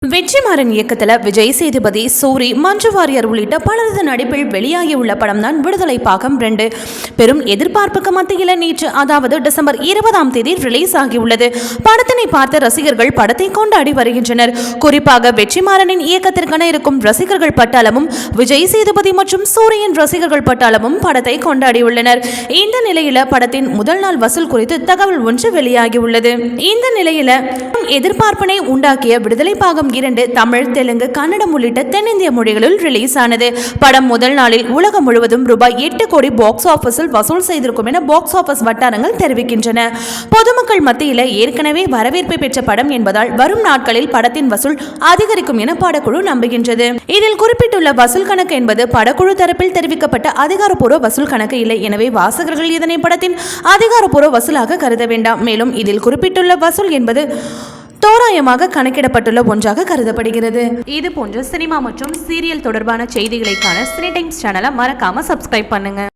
வெற்றிமாறன் இயக்கத்தில் விஜய் சேதுபதி, சூரி, மஞ்சு வாரியர் உள்ளிட்ட பலரது நடிப்பில் வெளியாகியுள்ள படம் தான் விடுதலை பாகம் 2. பெரும் எதிர்பார்ப்புக்கு மத்தியில் நேற்று, அதாவது டிசம்பர் 20 ரிலீஸ் ஆகியுள்ளது. படத்தினை பார்த்த ரசிகர்கள் படத்தை கொண்டாடி வருகின்றனர். குறிப்பாக வெற்றிமாறனின் இயக்கத்திற்கென இருக்கும் ரசிகர்கள் பட்டாளமும், விஜய் சேதுபதி மற்றும் சூரியின் ரசிகர்கள் பட்டாளமும் படத்தை கொண்டாடியுள்ளனர். இந்த நிலையில படத்தின் முதல் நாள் வசூல் குறித்து தகவல் ஒன்று வெளியாகியுள்ளது. இந்த நிலையில எதிர்பார்ப்பினை உண்டாக்கிய விடுதலை பாகம் 2 தமிழ், தெலுங்கு, கன்னடம் உள்ளிட்ட தென்னிந்திய மொழிகளில் ரிலீஸ் ஆனது. படம் முதல் நாளில் உலகம் முழுவதும் ரூபாய் 8 கோடி பாக்ஸ் ஆபீஸில் வசூல் செய்திருக்கும் என பாக்ஸ் ஆபீஸ் வட்டாரங்கள் தெரிவிக்கின்றன. பொதுமக்கள் மத்தியில் ஏற்கனவே வரவேற்பை பெற்ற படம் என்பதால் வரும் நாட்களில் படத்தின் வசூல் அதிகரிக்கும் என படக்குழு நம்புகின்றது. இதில் குறிப்பிட்டுள்ள வசூல் கணக்கு என்பது படக்குழு தரப்பில் தெரிவிக்கப்பட்ட அதிகாரப்பூர்வ வசூல் கணக்கு இல்லை. எனவே வாசகர்கள் இதனை படத்தின் அதிகாரப்பூர்வ வசூலாக கருத வேண்டாம். மேலும் இதில் குறிப்பிட்டுள்ள வசூல் என்பது தோராயமாக கணக்கிடப்பட்டுள்ள ஒன்றாக கருதப்படுகிறது. இது போன்ற சினிமா மற்றும் சீரியல் தொடர்பான செய்திகளை காண சினி டைம்ஸ் சேனலை மறக்காம சப்ஸ்கிரைப் பண்ணுங்க.